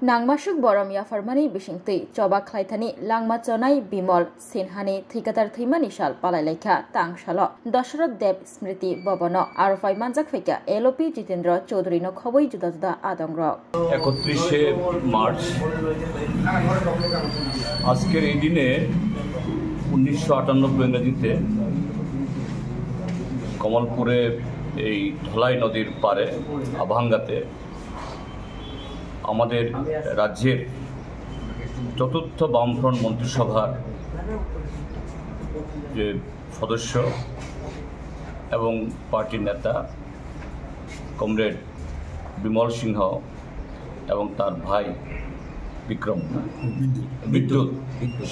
Nangmasuk borom ya farmani bisingti coba klaitani langma chonai Bimol Sinhani thikatar thimani sal palai lekha tangsalo Dasharat Dev Smriti Bhavano Arfai manjak feka LOP Jitendra Chaudhary no khoboi juda juda adongro 31 March আজকের এই দিনে 1998 ইংরেজিতে কমলপুরে এই ধলাই নদীর পারে আভাঙ্গাতে আমাদের রাজ্যের চতুর্থ বামফ্রন্ট মন্ত্রিসভার যে সদস্য এবং পার্টির নেতা কমরেড বিমল সিংহ এবং তার ভাই বিদ্যুৎ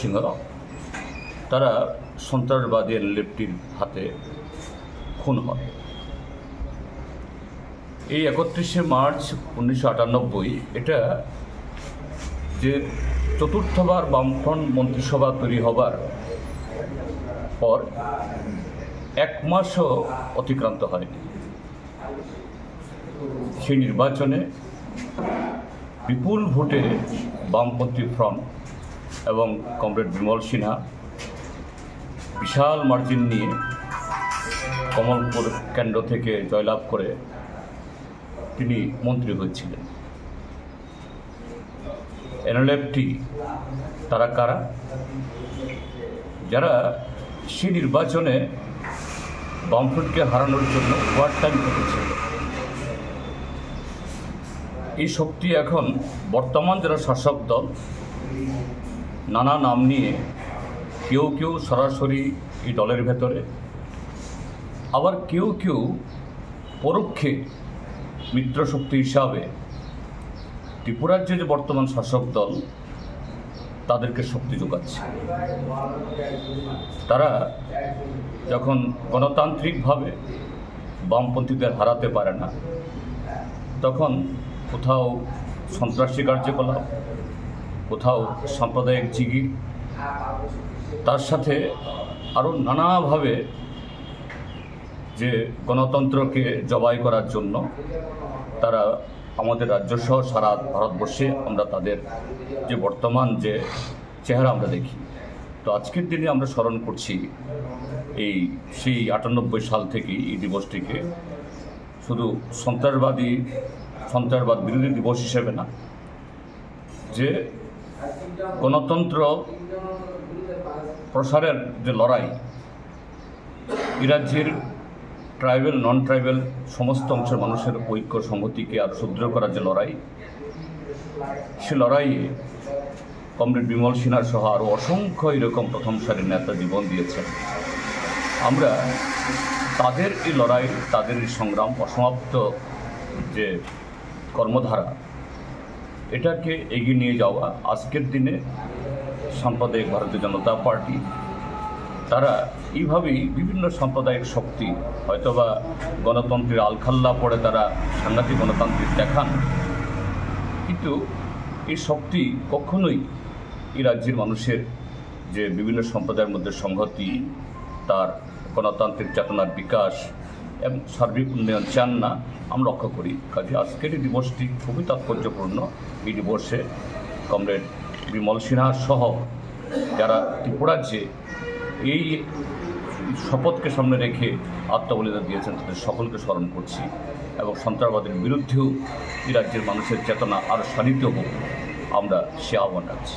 সিংহ তারা সন্ত্রাসবাদী এনএলএফটির হাতে খুন হয়। এই 31 মার্চ 1998 এটা যে চতুর্থবার বামফ্রন্ট মন্ত্রিসভা তৈরি হবার পর এক মাসও অতিক্রান্ত হয়নি। সেই নির্বাচনে বিপুল ভোটে বামপন্থী ফ্রন্ট এবং কমরেড বিমল সিনহা বিশাল মার্জিন নিয়ে কমলপুর কেন্দ্র থেকে জয়লাভ করে তিনি মন্ত্রী হয়েছিলেন। এনএলএফটি তারা কারা? যারা সেই নির্বাচনে বামফ্রন্টকে হারানোর জন্য ওয়ার টাইম করেছিল। এই শক্তি এখন বর্তমান যারা শাসক দল নানা নাম নিয়ে কেউ কেউ সরাসরি এই দলের ভেতরে, আবার কেউ কেউ পরোক্ষে মিত্রশক্তি হিসাবে ত্রিপুরাজ্যে যে বর্তমান শাসক দল তাদেরকে শক্তি যোগাচ্ছে। তারা যখন গণতান্ত্রিকভাবে বামপন্থীদের হারাতে পারে না, তখন কোথাও সন্ত্রাসী কার্যকলাপ, কোথাও সাম্প্রদায়িক জিগি, তার সাথে আরও নানাভাবে যে গণতন্ত্রকে জবাই করার জন্য তারা আমাদের রাজ্যসহ সারা ভারতবর্ষে আমরা তাদের যে বর্তমান যে চেহারা আমরা দেখি। তো আজকের দিনে আমরা স্মরণ করছি সেই 98 সাল থেকে এই দিবসটিকে শুধু সন্ত্রাসবাদ বিরোধী দিবস হিসেবে না, যে গণতন্ত্র প্রসারের যে লড়াই, এই রাজ্যের ট্রাইবেল নন ট্রাইবেল সমস্ত অংশের মানুষের ঐক্য সংহতিকে আরও সুদৃঢ় করার যে লড়াই, সে লড়াইয়ে কমরেড বিমল সিনহার সহ আরও অসংখ্য এরকম প্রথম সারির নেতা জীবন দিয়েছেন। আমরা তাদের এই লড়াই, তাদের এই সংগ্রাম, অসমাপ্ত যে কর্মধারা, এটাকে এগিয়ে নিয়ে যাওয়া আজকের দিনে সাম্প্রদায়িক ভারতীয় জনতা পার্টি তারা এইভাবেই বিভিন্ন সাম্প্রদায়িক শক্তি হয়তোবা গণতন্ত্রের আলখাল্লা পড়ে তারা সাংঘাতিক গণতান্ত্রিক দেখান, কিন্তু এই শক্তি কখনোই এই রাজ্যের মানুষের যে বিভিন্ন সম্প্রদায়ের মধ্যে সংহতি, তার গণতান্ত্রিক চেতনার বিকাশ এবং সার্বিক উন্নয়ন চান না, আমরা লক্ষ্য করি। কাজে আজকের এই দিবসটি খুবই তাৎপর্যপূর্ণ। এই দিবসে কমরেড বিমল সিনহা সহ যারা ত্রিপুরাজ্যে এই শপথকে সামনে রেখে আত্মবলিদান দিয়েছেন তাদের সকলকে স্মরণ করছি এবং সন্ত্রাসবাদের বিরুদ্ধেও এই রাজ্যের মানুষের চেতনা আরও শানিত হোক, আমরা সে আহ্বান রাখছি।